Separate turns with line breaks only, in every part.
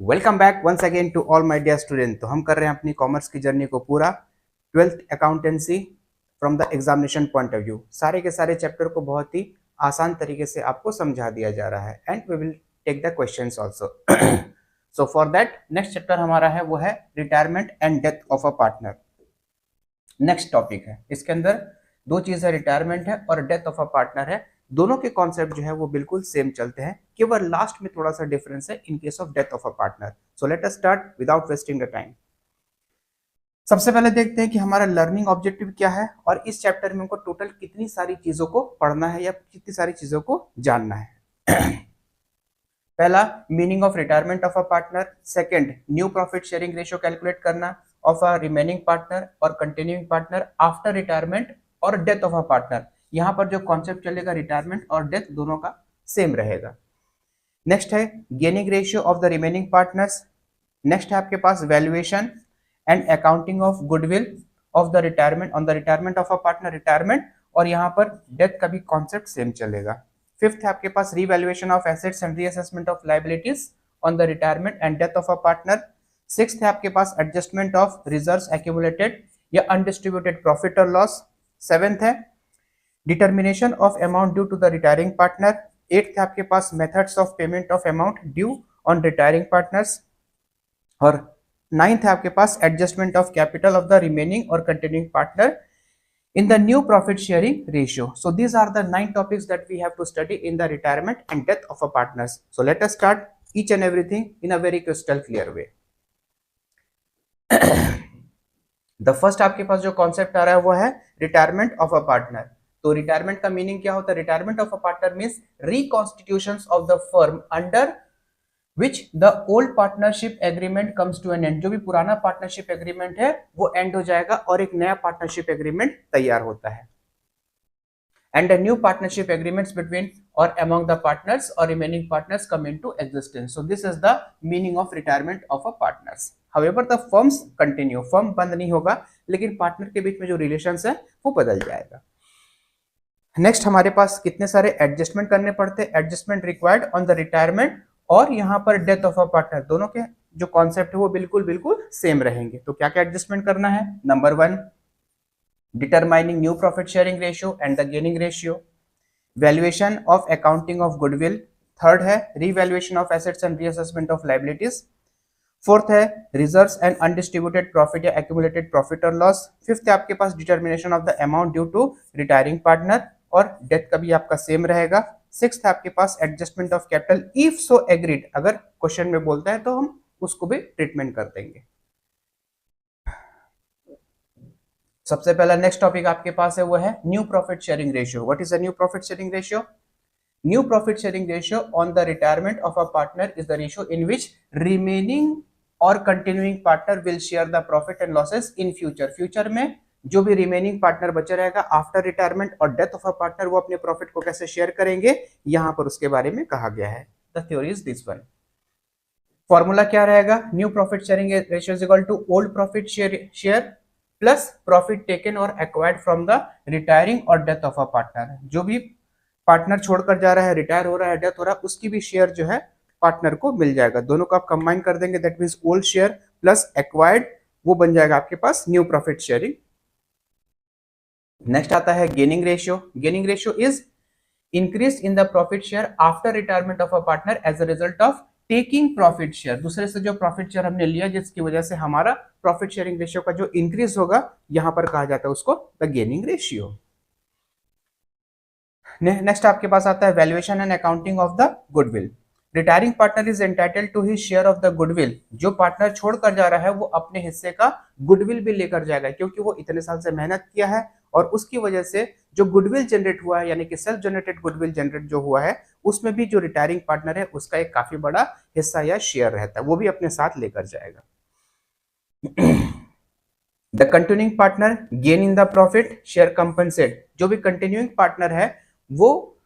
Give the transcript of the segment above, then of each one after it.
Welcome back once again to all my dear student. तो हम कर रहे हैं अपनी कॉमर्स की जर्नी को पूरा 12th accountancy from the examination point of view. सारे के सारे चैप्टर को बहुत ही आसान तरीके से आपको समझा दिया जा रहा है and we will take the questions also. So for that next chapter हमारा है वो है retirement and death of a partner. Next topic है, इसके अंदर दो चीज है, रिटायरमेंट है और डेथ ऑफ अ पार्टनर है। दोनों के कॉन्सेप्ट जो है वो बिल्कुल सेम चलते हैं, केवल लास्ट में थोड़ा सा डिफरेंस है in case of death of a partner. So let us start without wasting the time. सबसे पहले देखते हैं कि हमारा लर्निंग ऑब्जेक्टिव क्या है और इस चैप्टर में हमको टोटल कितनी सारी चीजों को पढ़ना है या कितनी सारी चीजों को जानना है। पहला, meaning of retirement of a partner. Second, new profit sharing ratio calculate करना ऑफ अ रिमेनिंग पार्टनर और कंटिन्यूइंग पार्टनर आफ्टर रिटायरमेंट और डेथ ऑफ अ पार्टनर। यहाँ पर जो कॉन्सेप्ट चलेगा रिटायरमेंट और डेथ दोनों का सेम रहेगा। नेक्स्ट है gaining ratio of the remaining partners. Next है आपके पास valuation and accounting of goodwill of the retirement on the retirement of a partner retirement, और यहाँ पर डेथ का भी कॉन्सेप्ट सेम चलेगा। फिफ्थ है आपके पास revaluation of assets and reassessment of liabilities on the retirement and death of a partner. Sixth है आपके पास एडजस्टमेंट ऑफ रिजर्व्स एक्यूमुलेटेड या अनडिस्ट्रीब्यूटेड प्रॉफिट और लॉस। सेवेंथ है determination of amount due to the retiring partner. Eighth है आपके पास methods of payment of amount due on retiring partners. और नाइन्थ है आपके पास adjustment of capital of the remaining और continuing partner in the new profit sharing ratio. So these are the 9 topics that we have to study in the retirement and death of a partners. So let us start each and everything in a very crystal clear way. The first आपके पास जो concept आ रहा है वो है retirement of a partner. तो retirement का meaning क्या होता है? Retirement of a partner means reconstitutions of the firm under which the old partnership agreement comes to an end। जो भी पुराना पार्टनरशिप एग्रीमेंट है वो एंड हो जाएगा और एक नया पार्टनरशिप एग्रीमेंट तैयार होता है। And new partnership agreements between और अमंग द पार्टनर्स और remaining partners come into existence. So this is the meaning of retirement of a partners. However the firms continue, firm बंद नहीं होगा लेकिन पार्टनर के बीच में जो रिलेशंस है वो बदल जाएगा। नेक्स्ट हमारे पास कितने सारे एडजस्टमेंट करने पड़ते हैं। Adjustment required on the retirement और यहाँ पर डेथ ऑफ अ पार्टनर, दोनों के जो कॉन्सेप्ट है वो बिल्कुल बिल्कुल सेम रहेंगे। तो क्या क्या एडजस्टमेंट करना है? Number 1, determining new profit sharing ratio and the gaining ratio. Valuation of accounting of goodwill. Third है revaluation of assets and reassessment of liabilities. Fourth है रिजर्व्स एंड अनडिस्ट्रीब्यूटेड प्रॉफिट या एक्यूमुलेटेड प्रॉफिट और loss. Fifth है आपके पास determination of the amount due to retiring partner और death का भी आपका सेम रहेगा। सिक्स्थ है आपके पास adjustment of capital if so agreed, अगर क्वेश्चन में बोलता है तो हम उसको भी ट्रीटमेंट कर देंगे। सबसे पहला नेक्स्ट टॉपिक आपके पास है वो है new profit sharing ratio. What is the new profit sharing ratio? New profit sharing ratio on the retirement of a partner is the ratio in which remaining और continuing partner will share the profit and losses in future. Future में जो भी remaining partner बचा रहेगा after retirement और death of a partner, वो अपने profit को कैसे शेयर करेंगे यहाँ पर उसके बारे में कहा गया है। The theory is this one. Formula क्या रहेगा? New profit sharing ratio is equal to old profit share plus profit taken और एक्वायर्ड फ्रॉम द रिटायरिंग और डेथ ऑफ अ पार्टनर। जो भी पार्टनर छोड़कर जा रहा है, रिटायर हो रहा है, डेथ हो रहा है, उसकी भी शेयर जो है पार्टनर को मिल जाएगा। दोनों को आप कंबाइन कर देंगे, that means old share plus acquired, वो बन जाएगा आपके पास न्यू प्रॉफिट शेयरिंग। नेक्स्ट आता है gaining ratio. Gaining ratio is increase in the profit share after retirement of a partner as a result of taking profit share. दूसरे से जो प्रॉफिट शेयर हमने लिया जिसकी वजह से हमारा प्रॉफिट शेयरिंग रेशियो का जो इंक्रीज होगा यहां पर कहा जाता है उसको द गेनिंग रेशियो। नेक्स्ट आपके पास आता है valuation and accounting of the goodwill. Retiring partner is entitled to his share of the goodwill. जो पार्टनर छोड़कर जा रहा है वो अपने हिस्से का गुडविल भी लेकर जाएगा, क्योंकि वो इतने साल से मेहनत किया है और उसकी वजह से जो गुडविल जनरेट हुआ है, यानी कि सेल्फ जनरेटेड गुडविल जनरेट जो हुआ है, उसमें भी जो रिटायरिंग पार्टनर है उसका एक काफी बड़ा हिस्सा या शेयर रहता है, वो भी अपने साथ लेकर जाएगा। The continuing partner gain in the profit share compensate. जो भी कंटिन्यूइंग पार्टनर है वो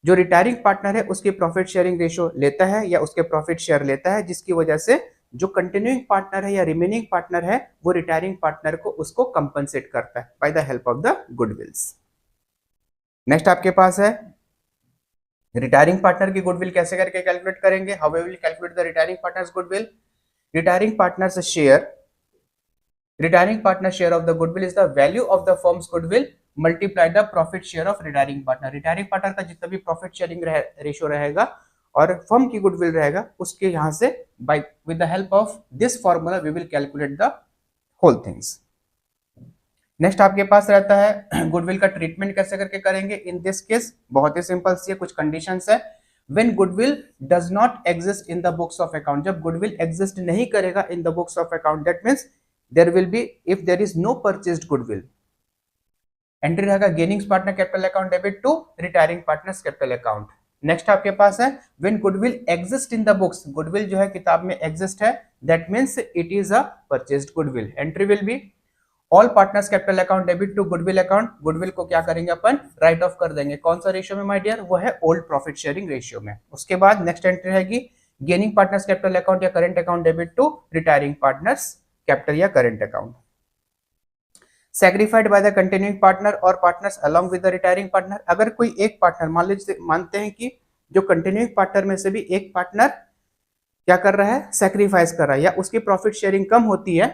जो रिटायरिंग पार्टनर है उसकी प्रॉफिट शेयरिंग रेशियो लेता है या उसके प्रॉफिट शेयर लेता है, जिसकी वजह से जो कंटिन्यूइंग पार्टनर है या रिमेनिंग पार्टनर है वो रिटायरिंग पार्टनर को उसको कंपनसेट करता है by the help of the गुडविल्स। Next आपके पास है रिटायरिंग पार्टनर की गुडविल कैसे करके कैलकुलेट करेंगे? How we will calculate the retiring partner's goodwill? Retiring partner's share, retiring partner share of the goodwill is the value of the firm's goodwill multiply the profit share of retiring partner. Retiring partner का जितना भी profit sharing ratio रहेगा और firm की goodwill रहेगा उसके यहां से by with the help of this formula we will calculate the whole things. Next आपके पास रहता है गुडविल का ट्रीटमेंट कैसे करके करेंगे। इन दिस केस बहुत ही सिंपल सी है, कुछ कंडीशंस है। When goodwill does not exist in the books of account, जब गुडविल एग्जिस्ट नहीं करेगा in the books of account, that means there will be if there is no purchased goodwill, entry रहेगा gainings partner capital account debit to retiring partners capital account. Next आपके पास है when goodwill exist in the books, goodwill जो है किताब में exist है, that means it is a purchased goodwill. Entry will be all partners' capital account debit to goodwill account, goodwill को क्या करेंगे अपन राइट ऑफ कर देंगे। कौन सा रेशियो में माय डियर? वो है ओल्ड प्रॉफिट शेयरिंग रेशियो में। उसके बाद नेक्स्ट एंट्री रहेगी गेनिंग पार्टनर्स कैपिटल अकाउंट या current account debit to retiring partners capital या current account. Sacrificed by the continuing partner और partners along with the retiring partner, अगर कोई एक पार्टनर मान लीजिए मानते हैं कि जो कंटिन्यूइंग पार्टनर में से भी एक पार्टनर क्या कर रहा है, सैक्रिफाइस कर रहा है या उसकी प्रॉफिट शेयरिंग कम होती है,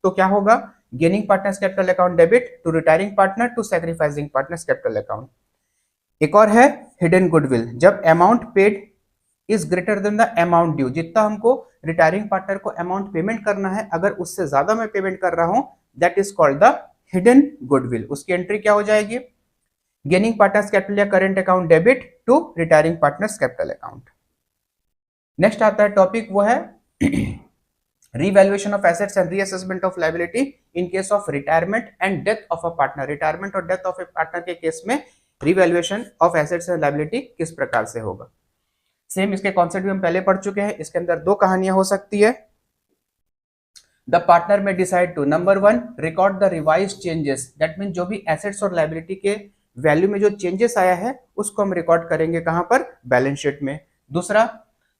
तो क्या होगा gaining partners capital account debit to retiring partner to sacrificing partners capital account. एक और है हिडन गुडविल, जब amount paid is greater than the amount due, जितना हमको रिटायरिंग पार्टनर को अमाउंट पेमेंट करना है अगर उससे ज्यादा मैं पेमेंट कर रहा हूं, that is called the hidden goodwill. उसकी एंट्री क्या हो जाएगी? गेनिंग पार्टनर्स कैपिटल या current account debit to retiring partners capital account. Next आता है टॉपिक, वो है revaluation of assets and reassessment of liability in case of retirement and death of a partner। Retirement और death of A partner के case में revaluation of assets and liability किस प्रकार से होगा। सेम इसके कॉन्सेप्ट भी हम पहले पढ़ चुके हैं। इसके अंदर दो कहानियां हो सकती है। The partner may decide to number 1 record the revise changes, that mean जो भी एसेट्स और लायबिलिटी के वैल्यू में जो चेंजेस आया है उसको हम रिकॉर्ड करेंगे कहां पर? बैलेंस शीट में। दूसरा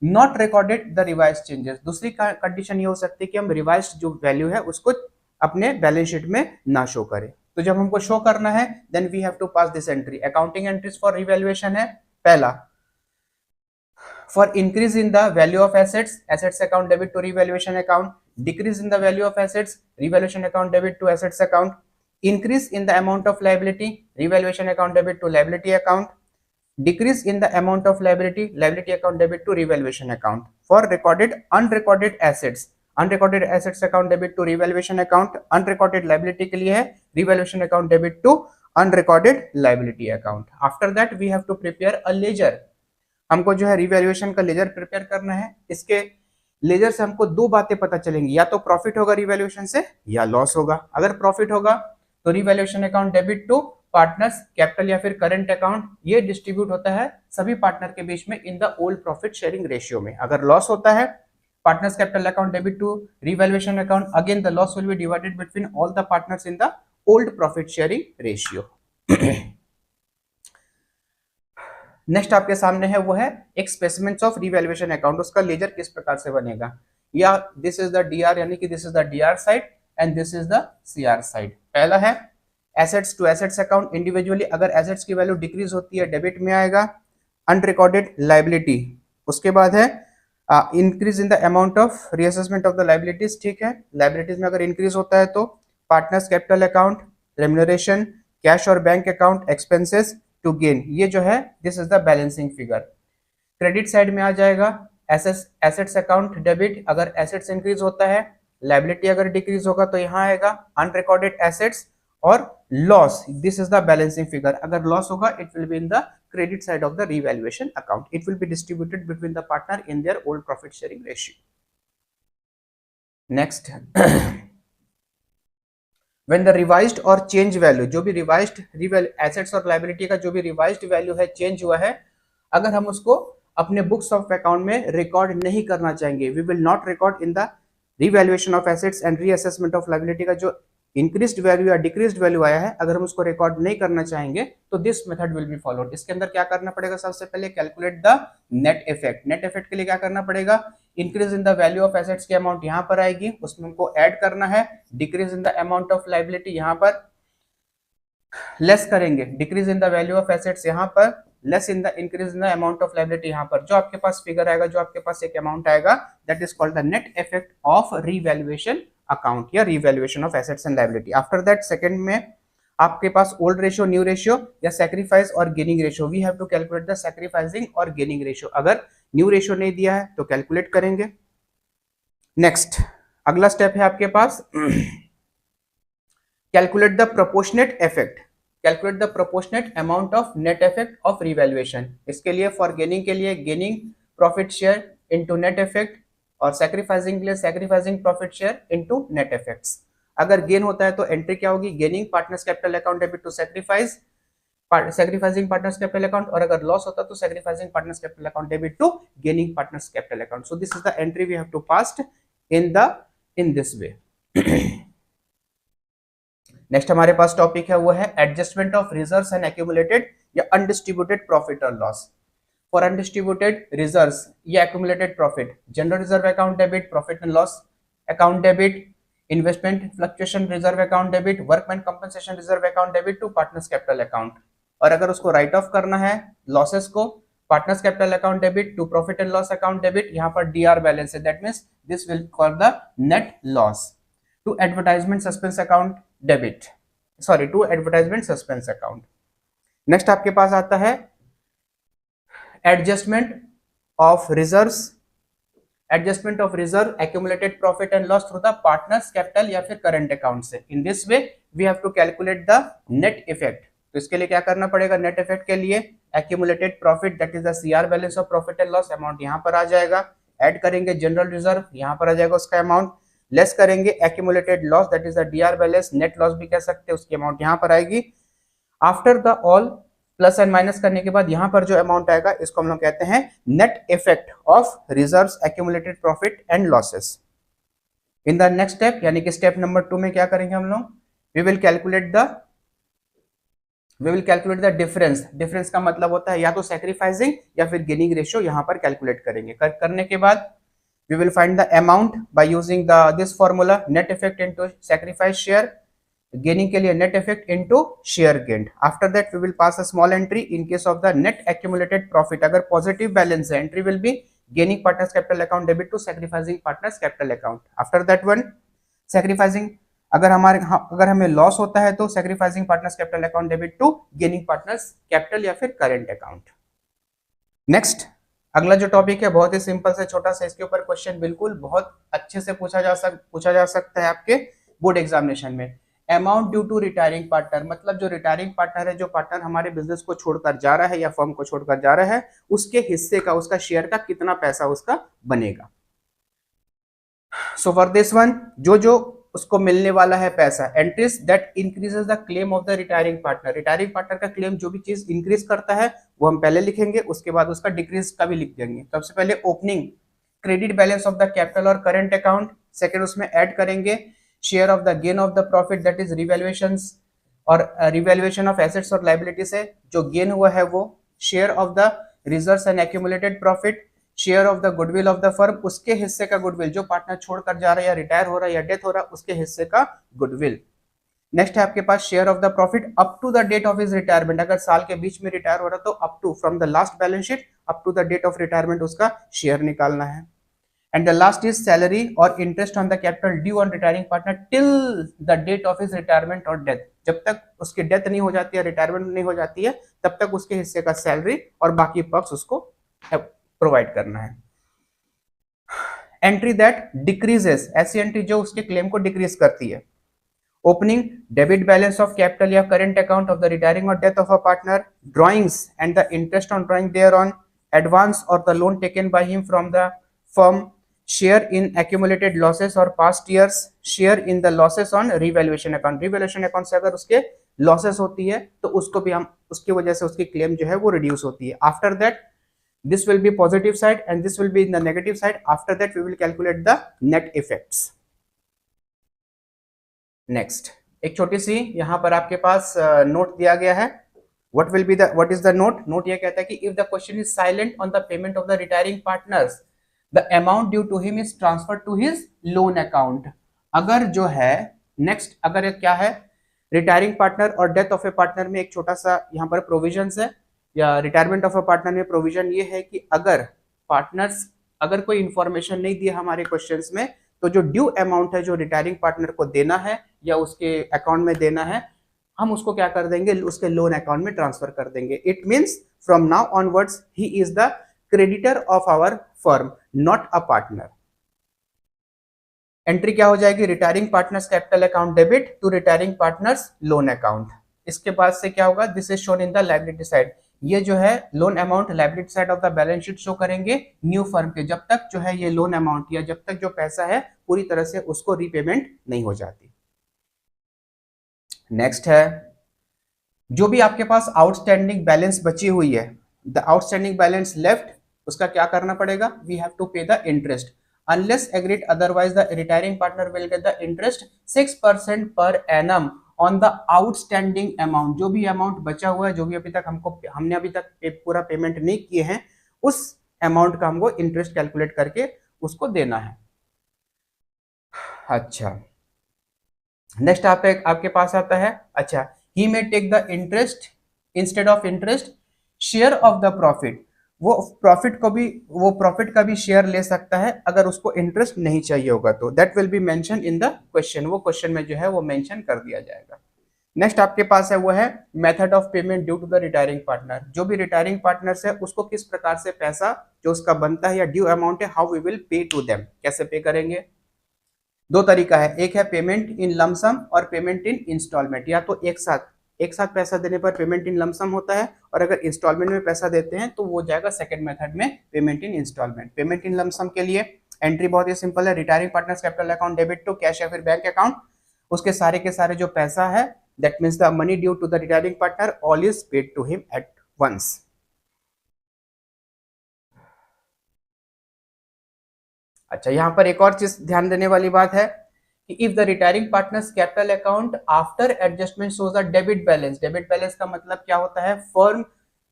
not recorded the revise changes, दूसरी कंडीशन ये हो सकती है कि हम रिवाइज जो वैल्यू है उसको अपने बैलेंस शीट में ना शो करें। तो जब हमको शो करना है then we have to pass this entry. Accounting entries for revaluation है, पहला for increase in the value of assets, assets account debit to revaluation account, decrease in the value of assets, revaluation account debit to assets account, increase in the amount of liability, revaluation account debit to liability account, decrease in the amount of liability, liability account debit to revaluation account. For recorded unrecorded assets, unrecorded assets account debit to revaluation account, unrecorded liability के लिए है revaluation account debit to unrecorded liability account. After that we have to prepare a ledger, हमको जो है revaluation का laser prepare करना है। इसके लेजर से हमको दो बातें पता चलेंगी, या तो प्रॉफिट होगा रिवैल्यूएशन से या लॉस होगा। अगर प्रॉफिट होगा तो revaluation account debit to partners' capital या फिर करंट अकाउंट, ये डिस्ट्रीब्यूट होता है सभी पार्टनर के बीच में in the old profit sharing ratio में। अगर लॉस होता है partners' capital account debit to revaluation account, again the loss will be divided between all the partners in the old profit sharing ratio. Next आपके सामने है वो है एक स्पेसिमेंट्स ऑफ रिवैल्यूएशन अकाउंट, उसका लेजर किस प्रकार से बनेगा। या दिस इज द डीआर, यानी कि this is the DR side and this is the CR side. पहला है assets to assets account, individually अगर एसेट्स की वैल्यू डिक्रीज होती है डेबिट में आएगा। अनरिकॉर्डेड लायबिलिटी, उसके बाद है increase in the amount of reassessment of the liabilities, ठीक है। लायबिलिटीज में अगर इंक्रीज होता है तो partners capital account, remuneration, cash और bank account, expenses to gain, ये जो है this is the balancing figure. Credit side में आ जाएगा एसेट्स अकाउंट डेबिट, अगर एसेट्स इंक्रीज होता है, लायबिलिटी अगर डिक्रीज होगा तो यहाँ आएगा अनरिकॉर्डेड एसेट्स और loss, this is the balancing figure. अगर लॉस होगा it will be in the credit side of the revaluation account, it will be distributed between the partner in their old profit sharing ratio. Next when the revised और change value, जो भी revised assets और liability का जो भी revised value है change हुआ है, अगर हम उसको अपने बुक्स ऑफ अकाउंट में रिकॉर्ड नहीं करना चाहेंगे, we will not record in the revaluation of assets and reassessment of liability का जो इंक्रीज्ड वैल्यू या डिक्रीज्ड वैल्यू आया है, अगर हम उसको रिकॉर्ड नहीं करना चाहेंगे तो this method will be followed. इसके अंदर क्या करना पड़ेगा, सबसे पहले calculate the net effect. Net effect के लिए क्या करना पड़ेगा, increase in the value of assets की अमाउंट यहाँ पर आएगी, उसमें हमको ऐड करना है। Decrease in the amount of liability यहाँ पर लेस करेंगे, decrease in the value of assets यहाँ पर less in the increase in the amount of liability. यहाँ पर जो आपके पास फिगर आएगा, जो आपके पास एक अमाउंट आएगा, that is called the net effect of revaluation account या revaluation of assets and liability. After that second में आपके पास ओल्ड रेशियो, न्यू रेशियो या सैक्रिफाइस और gaining ratio. We have to calculate the sacrificing और gaining ratio. अगर new ratio नहीं दिया है तो कैलकुलेट करेंगे। नेक्स्ट अगला स्टेप है आपके पास calculate the proportionate effect, calculate the proportionate amount of net effect of revaluation. इसके लिए फॉर गेनिंग के लिए gaining profit share into net effect, और सैक्रिफाइसिंग के लिए sacrificing profit share into net effects. अगर गेन होता है तो एंट्री क्या होगी, gaining partners capital account debit to sacrifice sacrificing partners capital account, और अगर लॉस होता तो sacrificing partners capital account debit to gaining partners capital account. So this is the entry we have to pass in this way. Next हमारे पास topic है वो है adjustment of reserves and accumulated या अनडिस्ट्रीब्यूटेड प्रॉफिट और loss. For undistributed reserves या accumulated profit, general reserve account debit, profit and loss account debit, investment fluctuation reserve account debit, workman compensation reserve account debit to partners' capital account. और अगर उसको write off करना है losses को, partners' capital account debit to profit and loss account debit. यहाँ पर DR balance है, that means this will call the net loss to advertisement suspense account debit, sorry to advertisement suspense account. Next आपके पास आता है adjustment of reserves, adjustment of reserve accumulated profit and loss through the partners' capital या फिर current account से। In this way we have to calculate the net effect. तो इसके लिए क्या करना पड़ेगा, नेट इफेक्ट के लिए accumulated profit that is the CR balance of profit and loss amount यहाँ पर आ जाएगा, ऐड करेंगे जनरल रिजर्व, यहाँ पर आ जाएगा उसका अमाउंट, लेस करेंगे accumulated loss that is the DR balance, net loss भी कह सकते हैं, उसकी अमाउंट यहाँ पर आएगी। After the all plus and minus करने के बाद यहाँ पर जो अमाउंट आएगा इसको हम लोग कहते हैं net effect of reserves accumulated profit and losses. In the next step यानी कि स्टेप नंबर 2 में क्या करेंगे हम लोग, we will calculate the difference. Difference का मतलब होता है या तो सैक्रिफाइसिंग या फिर गेनिंग रेशियो, यहाँ पर कैलकुलेट करेंगे। करने के बाद we will find the amount by using this formula, net effect into sacrifice share, gaining के लिए net effect into share gained। after that we will pass a small entry in case of the net accumulated profit। अगर positive balance है, entry will be gaining partners capital account debit to sacrificing partners capital account। after that one sacrificing, अगर हमें loss होता है तो sacrificing partners capital account debit to gaining partners capital या फिर current account। Next अगला जो टॉपिक है बहुत ही सिंपल से छोटा सा, इसके ऊपर क्वेश्चन बिल्कुल बहुत अच्छे से पूछा जा सकता है आपके बोर्ड एग्जामिनेशन में। Amount due to retiring partner, मतलब जो रिटायरिंग पार्टनर है, जो पार्टनर हमारे बिजनेस को छोड़कर जा रहा है या फर्म को छोड़कर जा रहा है, उसके हिस्से का, उसका शेयर का कितना पैसा उसका बनेगा। सो फॉर दिस वन जो उसको मिलने वाला है पैसा, entries that increases the claim of the retiring partner. Retiring partner का क्लेम जो भी चीज इंक्रीज करता है वो हम पहले लिखेंगे, उसके बाद उसका डिक्रीज का भी लिख देंगे। सबसे पहले opening credit balance of the capital और करंट अकाउंट, सेकंड उसमें ऐड करेंगे share of the gain of the profit that is revaluations और रिवैल्यूएशन ऑफ एसेट्स और लायबिलिटी से जो गेन हुआ है वो, share of the reserves and accumulated profit, share of the goodwill of the firm, उसके हिस्से का गुडविल, जो पार्टनर छोड़कर जा रहा है या रिटायर हो रहा है या डेथ हो रहा है उसके हिस्से का गुडविल। नेक्स्ट है आपके पास share of the profit up to the date of his retirement, अगर साल के बीच में रिटायर हो रहा तो up to, from the last balance sheet up to the date of retirement उसका शेयर निकालना है। And the last is salary और interest on the capital due on retiring partner till the date of his retirement और death, जब तक उसकी death नहीं हो जाती है, रिटायरमेंट नहीं हो जाती है, तब तक उसके हिस्से का सैलरी और बाकी पर्क्स उसको प्रोवाइड करना है। एंट्री दैट डिक्रीजेस, ऐसी एंट्री जो उसके क्लेम को डिक्रीज करती है। Opening debit balance of capital या current account of the retiring और death of a partner, drawings and the interest on drawing thereon, advance और the loan taken by him from the firm, share in accumulated losses और past years, share in the losses on revaluation account. Revaluation account से अगर उसके losses होती है तो उसको भी हम, उसकी वजह से उसकी क्लेम जो है वो रिड्यूस होती है। After that this will be positive side and this will be in the negative side. After that we will calculate the net effects. Next एक छोटी सी यहाँ पर आपके पास नोट दिया गया है। what is the note? Note ये कहता है कि if the question is silent on the payment of the retiring partners, the amount due to him is transferred to his loan account। अगर जो है नेक्स्ट, अगर क्या है, रिटायरिंग पार्टनर और डेथ ऑफ ए पार्टनर में एक छोटा सा यहाँ पर प्रोविजन है या रिटायरमेंट ऑफ अ पार्टनर में प्रोविजन ये है कि अगर कोई इंफॉर्मेशन नहीं दिया हमारे क्वेश्चंस में, तो जो ड्यू अमाउंट है जो रिटायरिंग पार्टनर को देना है या उसके अकाउंट में देना है, हम उसको क्या कर देंगे, उसके लोन अकाउंट में ट्रांसफर कर देंगे। It means from now onwards he is the creditor of our firm, not a partner. Entry क्या हो जाएगी, retiring partners capital account debit to retiring partners loan account. इसके बाद से क्या होगा, this is shown in the liability side. ये जो है loan amount liability side of the balance sheet show करेंगे न्यू फर्म के, जब तक जो है ये लोन अमाउंट या जब तक जो पैसा है पूरी तरह से उसको रीपेमेंट नहीं हो जाती। नेक्स्ट है, जो भी आपके पास आउटस्टैंडिंग बैलेंस बची हुई है, द आउटस्टैंडिंग बैलेंस लेफ्ट, उसका क्या करना पड़ेगा, वी हैव टू पे the interest unless agreed otherwise the retiring partner will get the interest 6% per annum on the outstanding amount। जो भी अमाउंट बचा हुआ है, जो भी हमने अभी तक पूरा पेमेंट नहीं किए हैं, उस अमाउंट का हमको इंटरेस्ट कैलकुलेट करके उसको देना है। अच्छा, नेक्स्ट आपके पास आता है, अच्छा, he may take the interest instead of interest share of the profit। वो प्रॉफिट का भी शेयर ले सकता है अगर उसको इंटरेस्ट नहीं चाहिए होगा तो। That will be mention in the question, वो क्वेश्चन में जो है वो मेंशन कर दिया जाएगा। नेक्स्ट आपके पास है वो है method of payment due to the retiring partner. जो भी रिटायरिंग पार्टनर्स है उसको किस प्रकार से पैसा जो उसका बनता है या ड्यू अमाउंट है, how we will pay to them, कैसे पे करेंगे। दो तरीका है, एक है पेमेंट इन लमसम और पेमेंट इन इंस्टॉलमेंट। या तो एक साथ पैसा देने पर पेमेंट इन लमसम होता है, और अगर इंस्टॉलमेंट में पैसा देते हैं तो वो जाएगा सेकंड मेथड में, payment in instalment. Payment in lump sum के लिए एंट्री बहुत ही सिंपल है, retiring partners capital account debit to cash या फिर बैंक अकाउंट। उसके सारे के सारे जो पैसा है, that means the money due to the retiring partner, all is paid to him at once. अच्छा, यहाँ पर एक और चीज ध्यान देने वाली बात है कि if the retiring partners capital account after adjustment shows a debit balance. Debit balance का मतलब क्या होता है, firm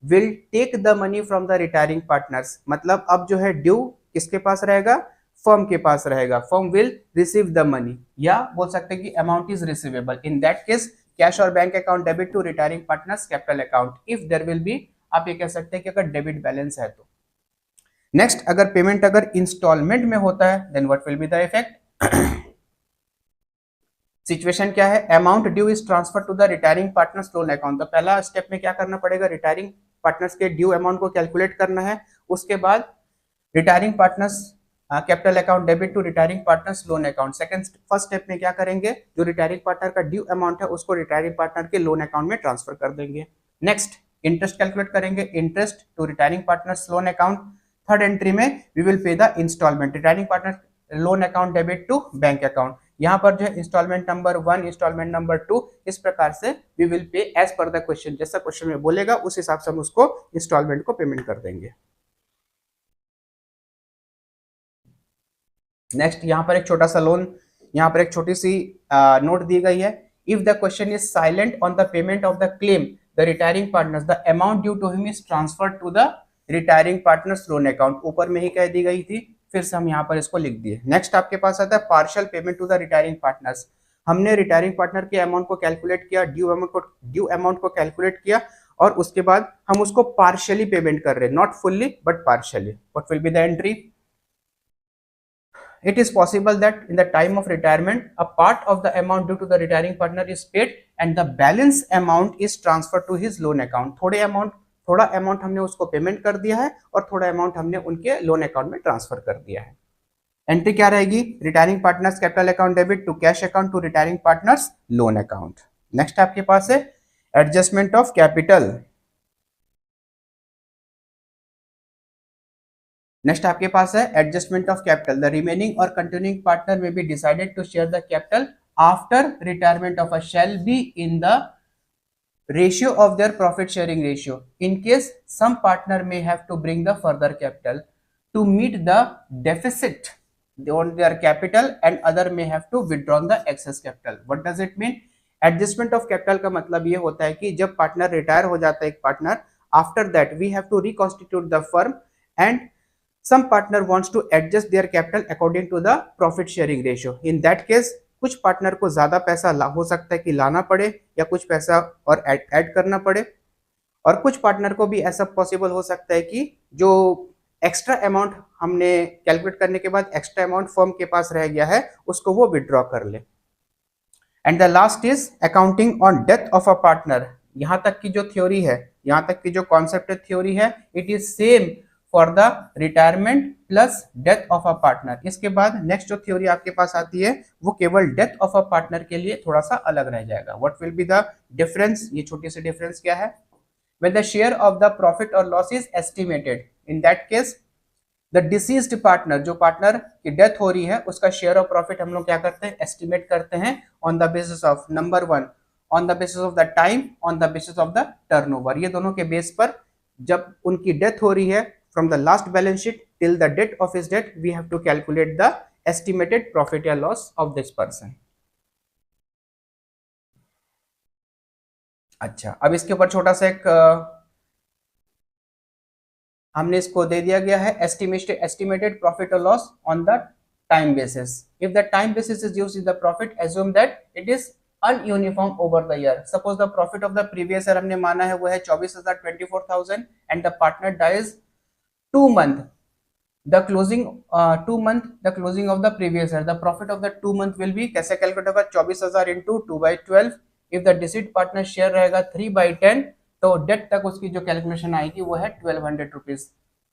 will take the money from the retiring partners. मतलब अब जो है ड्यू किसके पास रहेगा, फर्म के पास रहेगा। Firm will receive the money, या बोल सकते हैं कि amount is receivable. In that case cash और bank account debit to retiring partners capital account if there will be, आप ये कह सकते हैं कि अगर डेबिट बैलेंस है तो। नेक्स्ट, अगर पेमेंट अगर इंस्टॉलमेंट में होता है, then what will be the effect. Situation क्या है, amount due is transfer to the retiring partners loan account. तो पहला स्टेप में क्या करना पड़ेगा, रिटायरिंग पार्टनर्स के ड्यू अमाउंट को कैलकुलेट करना है। उसके बाद retiring partners capital account debit to retiring partners loan account. First step में क्या करेंगे, जो रिटायरिंग पार्टनर का ड्यू अमाउंट है उसको रिटायरिंग पार्टनर के लोन अकाउंट में ट्रांसफर कर देंगे। नेक्स्ट, इंटरेस्ट कैलकुलेट करेंगे, interest to retiring partners loan account. Third entry में we will pay the instalment, retiring partner loan account debit to bank account. यहाँ पर जो है इंस्टॉलमेंट नंबर 1, इंस्टॉलमेंट नंबर 2, इस प्रकार से we will pay as per the question. जैसा question में बोलेगा उस हिसाब से हम उसको इंस्टॉलमेंट को पेमेंट कर देंगे। नेक्स्ट, यहाँ पर एक छोटा सा लोन, यहाँ पर एक छोटी सी नोट दी गई है। If the question is silent on the payment of the claim the retiring partner's, the amount due to him is transferred to the retiring partners loan account. ऊपर में ही कह दी गई थी, फिर से हम यहाँ पर इसको लिख दिए। नेक्स्ट आपके पास आता है partial payment to the retiring partners. हमने रिटायरिंग पार्टनर के अमाउंट को कैलकुलेट किया, ड्यू अमाउंट को कैलकुलेट किया, और उसके बाद हम उसको पार्शियली पेमेंट कर रहे हैं, not fully but partially. What will be the entry, it is possible that in the time of retirement a part of the amount due to the retiring partner is paid and the balance amount is transferred to his loan account। थोड़ा amount हमने उसको payment कर दिया है और थोड़ा amount हमने उनके लोन अकाउंट में ट्रांसफर कर दिया है। एंट्री क्या रहेगी, retiring partners capital account debit to cash account to retiring partners loan account. Next आपके पास है एडजस्टमेंट ऑफ कैपिटल। नेक्स्ट आपके पास है adjustment of capital. The remaining और continuing partner may be decided to share the capital after retirement of a shall be in the ratio of their profit sharing ratio in case some partner may have to bring the further capital to meet the deficit on their capital and other may have to withdraw the excess capital। what does it mean, adjustment of capital का मतलब ये होता है कि जब partner retire हो जाता है एक partner, after that we have to reconstitute the firm and some partner wants to adjust their capital according to the profit sharing ratio। in that case कुछ पार्टनर को ज्यादा पैसा हो सकता है कि लाना पड़े या कुछ पैसा और ऐड करना पड़े, और कुछ पार्टनर को भी ऐसा पॉसिबल हो सकता है कि जो एक्स्ट्रा अमाउंट हमने कैलकुलेट करने के बाद एक्स्ट्रा अमाउंट फर्म के पास रह गया है उसको वो विड्रॉ कर ले। And the last is accounting on death of a partner. यहाँ तक की जो थ्योरी है, यहाँ तक की जो कॉन्सेप्ट थ्योरी है, it is same for the retirement plus death of a partner. इसके बाद नेक्स्ट जो थ्योरी आपके पास आती है वो केवल डेथ ऑफ अ पार्टनर के लिए थोड़ा सा अलग रह जाएगा। What will be the difference? ये छोटी सी डिफरेंस क्या है? When the share of the profit or loss is estimated, in that case the deceased partner, जो पार्टनर की डेथ हो रही है उसका शेयर ऑफ प्रॉफिट हम लोग क्या करते हैं? एस्टिमेट करते हैं on the basis of number 1 on the basis of the time, on the basis of the turnover. ये दोनों के बेस पर जब उनकी डेथ हो रही है from the last balance sheet till the date of his death we have to calculate the estimated profit या लॉस ऑफ दिस पर्सन। अच्छा, अब इसके ऊपर छोटा सा एक हमने इसको दे दिया गया है एस्टिमेटेड प्रॉफिट और loss on the time basis. If the time basis is used in the profit, assume that it is ununiform over the year. Suppose the profit of the previous year हमने माना है वो है 24,000 24,000 and the partner dies 2 month the closing 2 month the closing of the previous year. The profit of the 2 month will be कैसे calculate होगा? 24,000 into 2/12। If the deceased partner share रहेगा 3/10 तो date तक उसकी जो कैलकुलेशन आएगी वो है 1200 rupees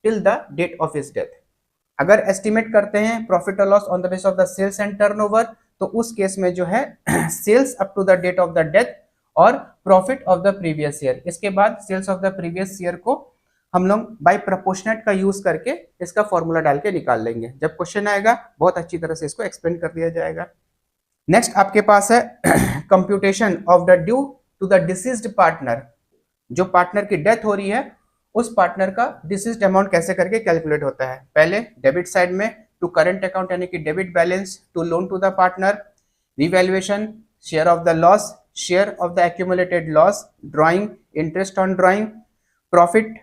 till the date of his death. अगर एस्टिमेट करते हैं प्रॉफिट और loss on the basis of the sales and turnover तो उस केस में जो है sales up to the date of the death और profit of the previous year. इसके बाद sales of the previous year को हम लोग बाय प्रोपोर्शनेट का यूज करके इसका फॉर्मूला डाल के निकाल लेंगे। जब क्वेश्चन आएगा बहुत अच्छी तरह से इसको एक्सप्लेन कर दिया जाएगा। नेक्स्ट आपके पास है computation of the due to the deceased partner. जो पार्टनर की डेथ हो रही है उस पार्टनर का डिसीज्ड अमाउंट कैसे करके कैलकुलेट होता है? पहले डेबिट साइड में टू करंट अकाउंट यानी कि debit balance, to loan to the partner, revaluation, share of the loss, share of the accumulated loss, drawing, interest on drawing, profit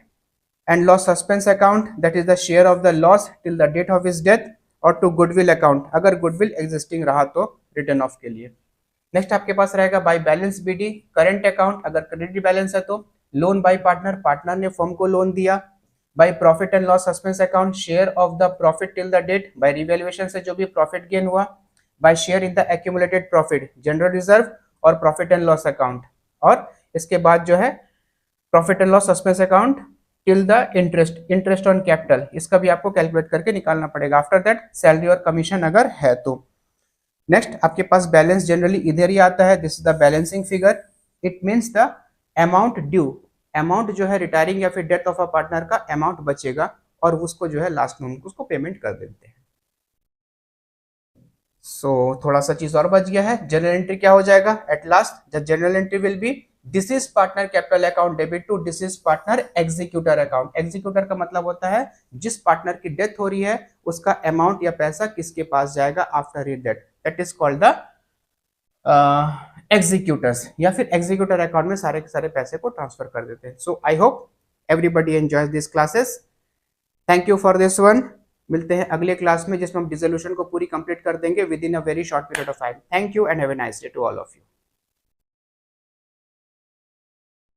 and loss suspense account that is the share of the loss till the date of his death, और to goodwill account अगर goodwill existing रहा तो return of के लिए। Next आपके पास रहेगा by balance BD, current account अगर क्रेडिट बैलेंस है तो लोन बाय पार्टनर, पार्टनर ने फर्म को लोन दिया, by profit and loss suspense account, share of the profit till the date, by revaluation से जो भी प्रॉफिट गेन हुआ, by share in the accumulated profit, general reserve और profit and loss account, और इसके बाद जो है profit and loss suspense account till the interest on capital. इसका भी आपको कैलकुलेट करके निकालना पड़ेगा। आफ्टर दैट सैलरी और कमीशन अगर है तो। नेक्स्ट आपके पास बैलेंस जनरली इधर ही आता है, this is the balancing figure. It means the amount due, amount जो है रिटायरिंग या फिर डेथ ऑफ अ पार्टनर का अमाउंट बचेगा और उसको जो है लास्ट में उसको पेमेंट कर देते हैं। सो थोड़ा सा चीज और बच गया है। जनरल एंट्री क्या हो जाएगा at last? The general entry will be deceased partner capital account debit to deceased partner executor account. Executor का मतलब होता है जिस पार्टनर की डेथ हो रही है उसका अमाउंट या पैसा किसके पास जाएगा after his death, that is called the executors, या फिर एग्जीक्यूटर अकाउंट में सारे के सारे पैसे को ट्रांसफर कर देते हैं। So I hope everybody enjoys this classes. Thank you for this one. मिलते हैं अगले क्लास में जिसमें हम डिसोल्यूशन को पूरी कंप्लीट कर देंगे within a very short period of time. Thank you and have a nice day to all of you.